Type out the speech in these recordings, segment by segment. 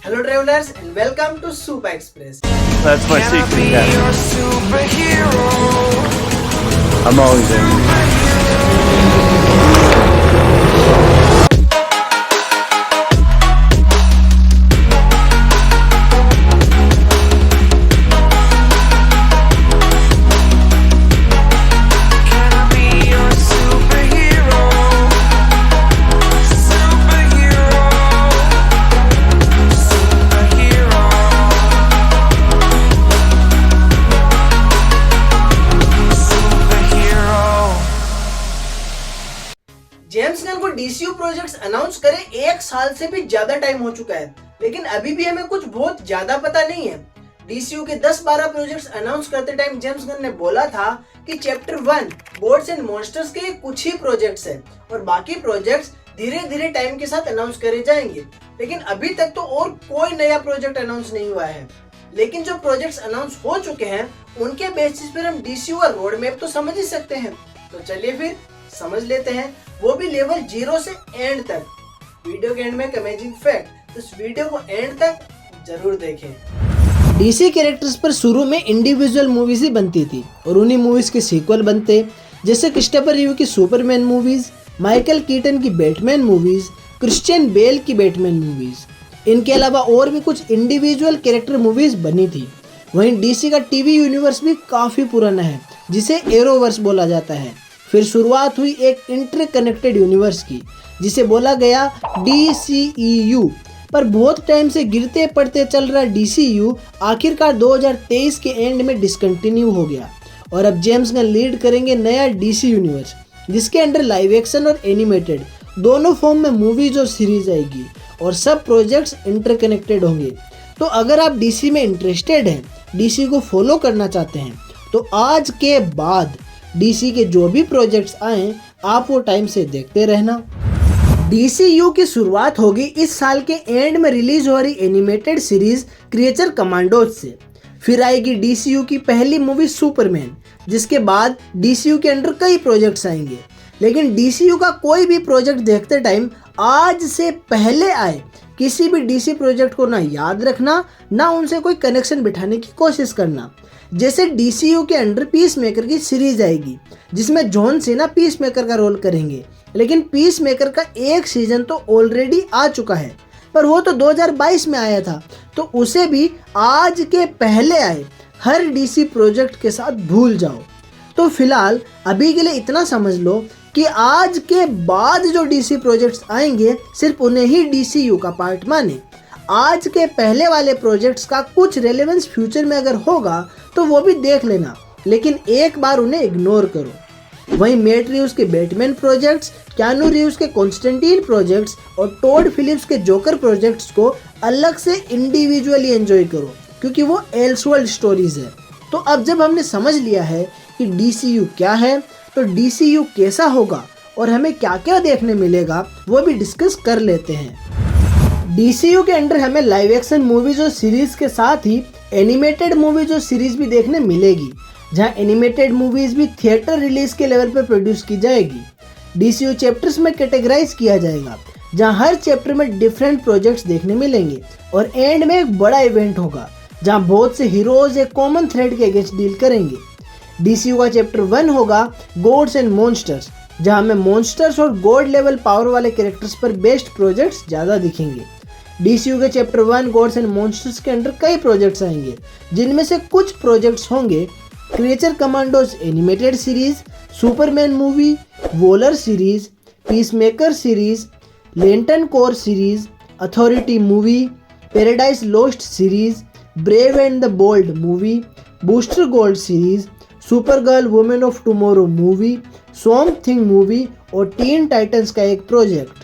Hello travelers and welcome to Super Express. That's my Can I secret, be guys. your superhero? I'm always in. Can I be your superhero? Superhero. Superhero. Superhero. James Gunn को DCU projects announce करे 1 साल से भी ज्यादा time हो चुका है, लेकिन अभी भी हमें कुछ बहुत ज्यादा पता नहीं है। डीसीयू के 10-12 प्रोजेक्ट्स अनाउंस करते टाइम जेम्स गन ने बोला था कि चैप्टर 1 गोड्स एंड मॉन्स्टर्स के कुछ ही प्रोजेक्ट्स हैं और बाकी प्रोजेक्ट्स धीरे धीरे टाइम के साथ अनाउंस करे जाएंगे। लेकिन अभी तक तो और कोई नया प्रोजेक्ट अनाउंस नहीं हुआ है। लेकिन जो प्रोजेक्ट्स अनाउंस हो चुके हैं उनके बेसिस पर हम डीसीयू का रोड मैप तो समझ ही सकते हैं। तो चलिए फिर समझ लेते हैं, वो भी लेवल 0 से एंड तक। वीडियो के एंड में एक अमेजिंग फैक्ट, तो इस वीडियो को एंड तक जरूर देखें। डीसी कैरेक्टर्स पर शुरू में इंडिविजुअल मूवीज ही बनती थी और उन्हीं मूवीज के सीक्वल बनते, जैसे क्रिस्टोफर रिव की सुपरमैन मूवीज, माइकल कीटन की बैटमैन मूवीज, क्रिश्चियन बेल की बैटमैन मूवीज। इनके अलावा और भी कुछ इंडिविजुअल कैरेक्टर मूवीज बनी थी। वहीं डीसी का टीवी यूनिवर्स भी काफी पुराना है, जिसे एरोवर्स बोला जाता है। फिर शुरुआत हुई एक इंटरकनेक्टेड यूनिवर्स की, जिसे बोला गया DCEU। पर बहुत टाइम से गिरते पड़ते चल रहा DCU आखिरकार 2023 के एंड में डिसकंटिन्यू हो गया और अब जेम्स गन लीड करेंगे नया DC यूनिवर्स, जिसके अंडर लाइव एक्शन और एनिमेटेड दोनों फॉर्म में मूवीज और सीरीज आएगी और सब प्रोजेक्ट्स इंटरकनेक्टेड होंगे। तो अगर आप DC में इंटरेस्टेड हैं, DC को फॉलो करना चाहते हैं, तो आज के बाद DC के जो भी प्रोजेक्ट्स आए आप वो टाइम से देखते रहना। DCU की शुरुआत होगी इस साल के एंड में रिलीज हो रही एनिमेटेड सीरीज क्रिएचर कमांडोज से। फिर आएगी DCU की पहली मूवी सुपरमैन, जिसके बाद DCU के अंडर कई प्रोजेक्ट्स आएंगे। लेकिन DCU का कोई भी प्रोजेक्ट देखते टाइम आज से पहले आए किसी भी DC प्रोजेक्ट को ना याद रखना, ना उनसे कोई कनेक्शन बिठाने की कोशिश करना। जैसे DCU के अंडर पीस मेकर की सीरीज आएगी, जिसमें जॉन सीना पीस मेकर का रोल करेंगे। लेकिन पीस मेकर का एक सीजन तो ऑलरेडी आ चुका है, पर वो तो 2022 में आया था, तो उसे भी आज के पहले आए हर DC प्रोजेक्ट के साथ भूल जाओ। तो फिलहाल अभी के लिए इतना समझ लो कि आज के बाद जो DC प्रोजेक्ट्स आएंगे सिर्फ उन्हें ही DCU का पार्ट माने। आज के पहले वाले प्रोजेक्ट्स का कुछ रेलेवेंस फ्यूचर में अगर होगा तो वो भी देख लेना, लेकिन एक बार उन्हें इग्नोर करो। वहीं मैट रिव्स के बैटमैन प्रोजेक्ट्स, कीनू रीव्स के कॉन्स्टेंटाइन प्रोजेक्ट्स और टॉड फिलिप्स के जोकर प्रोजेक्ट्स को अलग से इंडिविजुअली एंजॉय करो, क्योंकि वो एल्सवर्ल्ड स्टोरीज है। तो अब जब हमने समझ लिया है कि DCU क्या है, तो DCU कैसा होगा और हमें क्या क्या देखने मिलेगा, वो भी डिस्कस कर लेते हैं। DCU के अंडर हमें लाइव एक्शन मूवीज और सीरीज के साथ ही एनिमेटेड मूवीज और सीरीज भी देखने मिलेगी, जहां एनिमेटेड मूवीज भी थिएटर रिलीज के लेवल पर प्रोड्यूस की जाएगी। DCU चैप्टर्स में कैटेगराइज किया जाएगा, जहां हर चैप्टर में डिफरेंट प्रोजेक्ट्स देखने मिलेंगे और एंड में एक बड़ा इवेंट होगा, जहां बहुत से हीरोज एक कॉमन थ्रेड के अगेंस्ट डील करेंगे। DCU का चैप्टर 1 होगा गॉड्स एंड मॉन्स्टर्स, जहां हमें मॉन्स्टर्स और गॉड लेवल पावर वाले कैरेक्टर्स पर बेस्ड प्रोजेक्ट्स ज़्यादा दिखेंगे। DCU के चैप्टर 1 गॉड्स एंड मॉन्स्टर्स के अंडर कई प्रोजेक्ट्स आएंगे, जिनमें से कुछ प्रोजेक्ट्स होंगे creature commandos animated series, Superman movie, Waller series, peacemaker series, Lenten core series, authority movie, paradise lost series, brave and the Bold movie, Booster Gold series, Supergirl Woman of Tomorrow movie, Swamp Thing movie और Teen Titans का एक project.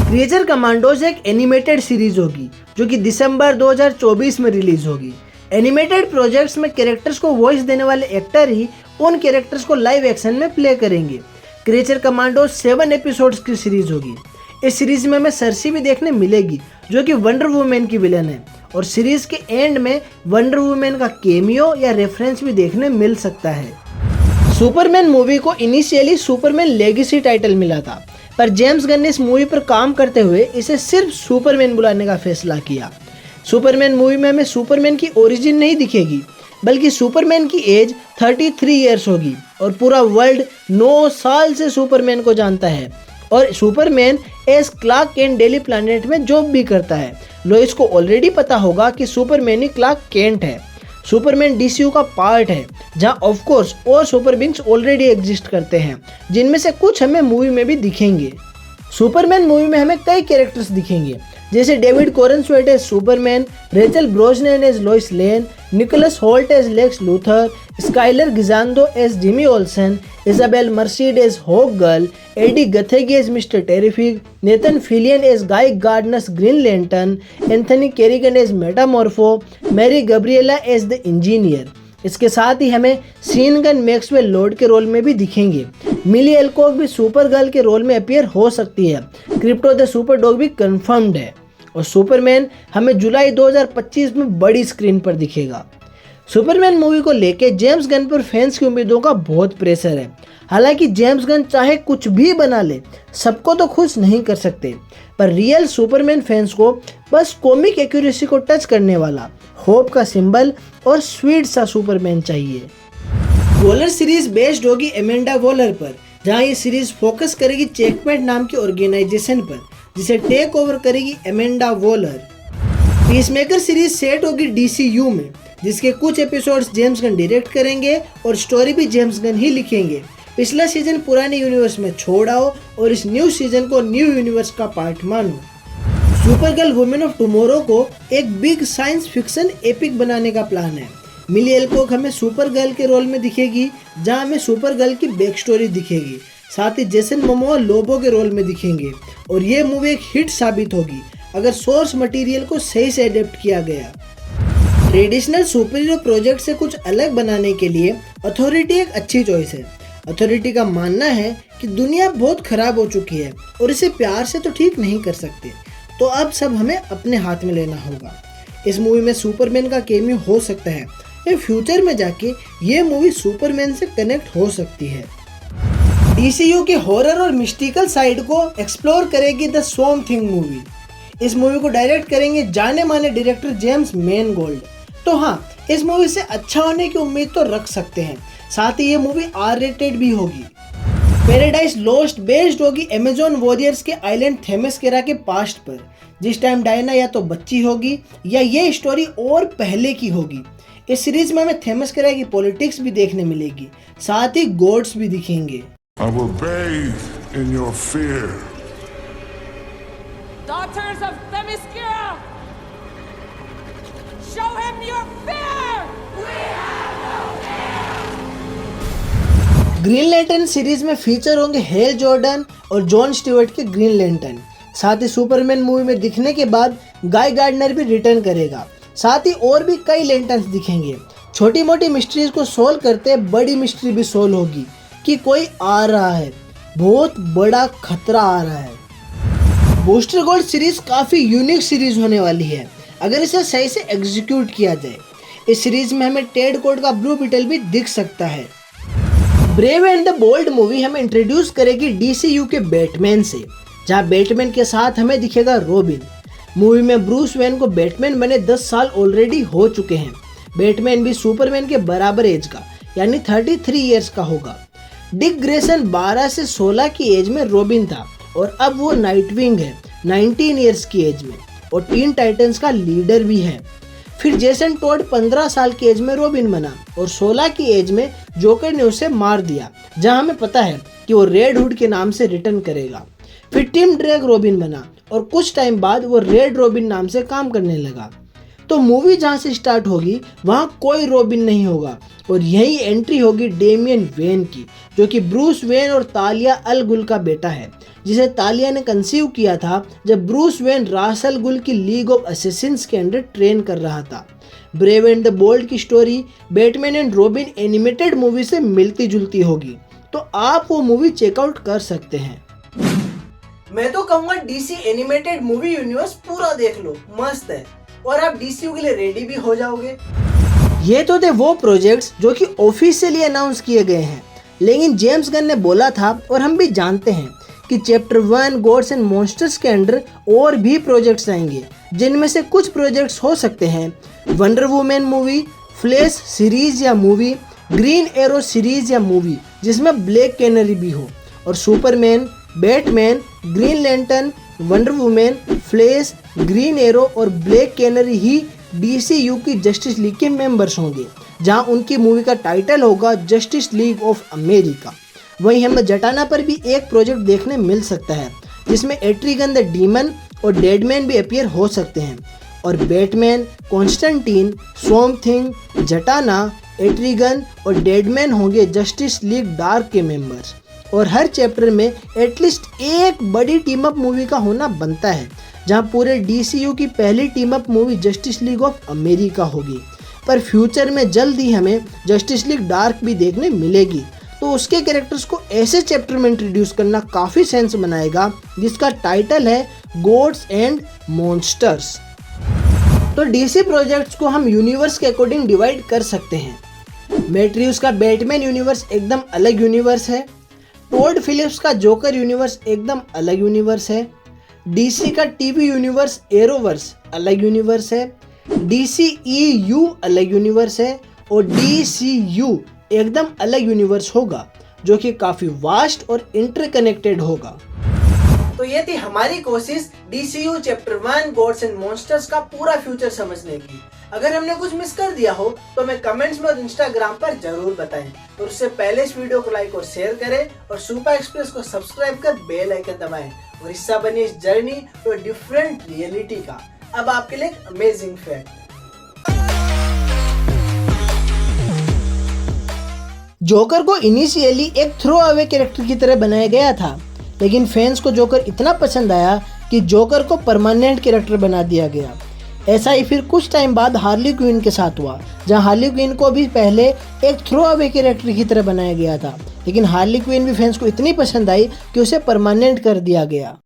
Creature Commandos एक animated series होगी जो कि दिसंबर 2024 में release होगी। एनिमेटेड प्रोजेक्ट्स में कैरेक्टर्स को वॉइस देने वाले एक्टर ही उन कैरेक्टर्स को लाइव एक्शन में प्ले करेंगे। क्रिएचर कमांडोज 7 एपिसोड्स की सीरीज होगी। इस सीरीज में हमें सर्सी भी देखने मिलेगी, जो कि वंडर वुमेन की विलन है, और सीरीज के एंड में वंडर वुमेन का केमियो या रेफरेंस भी देखने मिल सकता है। सुपरमैन मूवी को इनिशियली सुपरमैन लेगेसी टाइटल मिला था, पर जेम्स गन ने इस मूवी पर काम करते हुए इसे सिर्फ सुपरमैन बुलाने का फैसला किया। सुपरमैन मूवी में हमें सुपरमैन की ओरिजिन नहीं दिखेगी, बल्कि सुपरमैन की एज 33 इयर्स होगी और पूरा वर्ल्ड 9 साल से सुपरमैन को जानता है और Superman as Clark Kent Daily Planet में जॉब भी करता है। लोइस को ऑलरेडी पता होगा कि सुपरमैन ही क्लार्क केंट है। सुपरमैन डीसीयू का पार्ट है, जहां ऑफ कोर्स और सुपर बींग्स ऑलरेडी एग्जिस्ट करते हैं, जिनमें से कुछ हमें मूवी में भी दिखेंगे। सुपरमैन मूवी में हमें कई कैरेक्टर्स दिखेंगे, जैसे David Corenswet as Superman, Rachel Brosnahan as Lois Lane, Nicholas Hoult as Lex Luthor, Skyler Gisondo as Jimmy Olsen, Isabela Merced as Hawkgirl, Edi Gathegi as Mister Terrific, Nathan Fillion as Guy Gardner's Green Lantern, Anthony Carrigan as Metamorpho, María Gabriela as the engineer. इसके साथ ही हमें Sean Gunn Maxwell Lord के role में भी दिखेंगे। Milly Alcock भी Supergirl के रोल में अपीयर हो सकती है। क्रिप्टो द सुपर डॉग भी कंफर्म्ड है और सुपरमैन हमें जुलाई 2025 में बड़ी स्क्रीन पर दिखेगा। सुपरमैन मूवी को लेके जेम्स गन पर फैंस की उम्मीदों का बहुत प्रेशर है। हालांकि जेम्स गन चाहे कुछ भी बना ले, सबको तो खुश नहीं कर सकते, पर रियल सुपरमैन फैंस को बस कॉमिक एक्यूरेसी को टच करने वाला, होप का सिंबल और स्वीट सा सुपरमैन चाहिए। वॉलर सीरीज बेस्ड होगी एमेंडा वॉलर पर, जहां ये सीरीज फोकस करेगी चेकमेट नाम की ऑर्गेनाइजेशन पर, जिसे टेक ओवर करेगी Amanda Waller. Peacemaker series set होगी डीसीयू में, जिसके कुछ एपिसोड्स जेम्स गन डायरेक्ट करेंगे और स्टोरी भी जेम्स गन ही लिखेंगे। पिछला सीजन पुराने यूनिवर्स में छोड़ आओ और इस न्यू सीजन को न्यू यूनिवर्स का पार्ट मानो। सुपरगर्ल वुमेन ऑफ टुमारो को एक बिग साइंस फिक्शन एपिक बनाने का प्लान है। मिली एल्कोक हमें सुपर गर्ल के रोल में दिखेगी, जहां हमें सुपर गर्ल की बैक स्टोरी दिखेगी। साथ ही जेसन मोमोआ लोबो के रोल में दिखेंगे और ये मूवी एक हिट साबित होगी अगर सोर्स मटेरियल को सही से अडेप्ट किया गया। ट्रेडिशनल सुपर हीरो प्रोजेक्ट से कुछ अलग बनाने के लिए अथॉरिटी एक अच्छी चॉइस है। अथॉरिटी का मानना है कि दुनिया बहुत खराब हो चुकी है और इसे प्यार से तो ठीक नहीं कर सकते, तो अब सब हमें अपने हाथ में लेना होगा। इस मूवी में सुपरमैन का केमियो हो सकता है या फ्यूचर में जाके ये मूवी सुपरमैन से कनेक्ट हो सकती है। डीसीयू के हॉरर और मिस्टिकल साइड को एक्सप्लोर करेगी द स्वॉम्प थिंग मूवी। इस मूवी को डायरेक्ट करेंगे जाने माने डायरेक्टर जेम्स मैनगोल्ड। तो हाँ, इस मूवी से अच्छा होने की उम्मीद तो रख सकते हैं। साथ ही ये मूवी आर रेटेड भी होगी। पैराडाइज लॉस्ट बेस्ड होगी अमेजोन वॉरियर्स के आइलैंड थेमेस्केरा के पास्ट पर, जिस टाइम डायना या तो बच्ची होगी या ये स्टोरी और पहले की होगी। इस सीरीज में हमें थेमेस्केरा की पॉलिटिक्स भी देखने मिलेगी, साथ ही गॉड्स भी दिखेंगे। I will bathe in your fear. Daughters of Themyscira, show him your fear! Green lantern series में फीचर होंगे हेल जॉर्डन और जॉन स्टीवर्ट के ग्रीन लैंटर्न। साथ ही सुपरमैन मूवी में दिखने के बाद गाय गार्डनर भी रिटर्न करेगा। साथ ही और भी कई लैंटर्न्स दिखेंगे। छोटी मोटी मिस्ट्रीज को सोल्व करते बड़ी मिस्ट्री भी सोल्व होगी कि कोई आ रहा है, बहुत बड़ा खतरा आ रहा है। बूस्टर गोल्ड सीरीज काफ़ी यूनिक सीरीज होने वाली है अगर इसे सही से एग्जीक्यूट किया जाए। इस सीरीज में हमें टेड कोड का ब्लू बीटल भी दिख सकता है। Brave and the Bold movie हमें इंट्रोड्यूस करेगी डीसीयू के बैटमैन से, जहां बैटमैन के साथ हमें दिखेगा रॉबिन। मूवी में ब्रूस वेन को बैटमैन बने 10 साल ऑलरेडी हो चुके हैं। बैटमैन भी सुपरमैन के बराबर एज का यानी 33 इयर्स का होगा। डिक ग्रेसन 12 से 16 की एज में रॉबिन था और अब वो नाइटविंग है 19 इयर्स की एज में और टीन टाइटंस का लीडर भी है। फिर जेसन टॉड 15 साल की एज में रॉबिन बना और 16 की एज में जोकर ने उसे मार दिया, जहां हमें पता है कि वो रेड हुड के नाम से रिटर्न करेगा। फिर टिम ड्रेक रॉबिन बना और कुछ टाइम बाद वो रेड रॉबिन नाम से काम करने लगा। तो मूवी जहां से स्टार्ट होगी वहां कोई रॉबिन नहीं होगा और यही एंट्री होगी डेमियन वेन की, जो कि ब्रूस वेन और तालिया अल गुल का बेटा है, जिसे तालिया ने कंसीव किया था जब ब्रूस वेन रास अल गुल की लीग ऑफ असेसिन्स के अंडर ट्रेन कर रहा था। ब्रेव एंड द बोल्ड की story Batman and robin animated movie से मिलती जुलती होगी, तो आप वो मूवी चेकआउट कर सकते हैं। मैं तो कहूँगा डीसी एनिमेटेड मूवी यूनिवर्स पूरा देख लो, मस्त है और आप डीसीयू के लिए रेडी भी हो जाओगे। ये तो थे वो प्रोजेक्ट्स जो कि ऑफिशियली अनाउंस किए गए हैं, लेकिन जेम्स गन ने बोला था और हम भी जानते हैं कि चैप्टर 1 गॉड्स एंड मॉन्स्टर्स के अंडर और भी प्रोजेक्ट्स आएंगे, जिनमें से कुछ प्रोजेक्ट्स हो सकते हैं wonder women movie, flash series या मूवी, ग्रीन एरो सीरीज या मूवी जिसमें ब्लैक कैनरी भी हो, और Superman, Batman, green lantern, wonder women, flash, green arrow और ब्लैक कैनरी ही DCU की जस्टिस लीग के मेंबर्स होंगे, जहां उनकी मूवी का टाइटल होगा जस्टिस लीग ऑफ अमेरिका। वहीं हमें जटाना पर भी एक प्रोजेक्ट देखने मिल सकता है, जिसमें एट्रिगन द डीमन और डेडमैन भी अपीयर हो सकते हैं, और Batman, Constantine, swarm thing, Jatana, एट्रिगन और डेडमैन होंगे जस्टिस लीग डार्क के मेंबर्स। और हर चैप्टर में एटलीस्ट एक बड़ी टीम अप मूवी का होना बनता है, जहां पूरे DCU की पहली team up movie justice league of America होगी। पर फ्यूचर में जल्द ही हमें जस्टिस लीग डार्क भी देखने मिलेगी, तो उसके कैरेक्टर्स को ऐसे चैप्टर में इंट्रोड्यूस करना काफ़ी सेंस बनाएगा, जिसका टाइटल है गॉड्स एंड मॉन्स्टर्स। तो DC प्रोजेक्ट्स को हम यूनिवर्स के अकॉर्डिंग डिवाइड कर सकते हैं। मैट्रिव्स का बैटमैन यूनिवर्स एकदम अलग यूनिवर्स है, टॉड फिलिप्स का जोकर यूनिवर्स एकदम अलग यूनिवर्स है, DC का TV यूनिवर्स एरोवर्स अलग यूनिवर्स है, DCEU अलग यूनिवर्स है, और DCU एकदम अलग यूनिवर्स होगा, जो कि काफ़ी वास्ट और इंटरकनेक्टेड होगा। तो ये थी हमारी कोशिश DCU chapter 1 gods and monsters का पूरा फ्यूचर समझने की। अगर हमने कुछ मिस कर दिया हो तो हमें कमेंट्स में और इंस्टाग्राम पर जरूर बताएं, और उससे पहले इस वीडियो को लाइक और शेयर करें, और सुपर एक्सप्रेस को सब्सक्राइब कर बेल आइकन दबाएं, और हिस्सा बनिए इस जर्नी टू डिफरेंट रियलिटी का। अब आपके लिए एक अमेजिंग फैक्ट। जोकर को इनिशियली एक थ्रो अवे कैरेक्टर की तरह बनाया गया था, लेकिन फैंस को जोकर इतना पसंद आया कि जोकर को परमानेंट कैरेक्टर बना दिया गया। ऐसा ही फिर कुछ टाइम बाद हार्ली क्विन के साथ हुआ, जहां हार्ली क्विन को भी पहले एक थ्रो अवे कैरेक्टर की तरह बनाया गया था, लेकिन हार्ली क्विन भी फैंस को इतनी पसंद आई कि उसे परमानेंट कर दिया गया।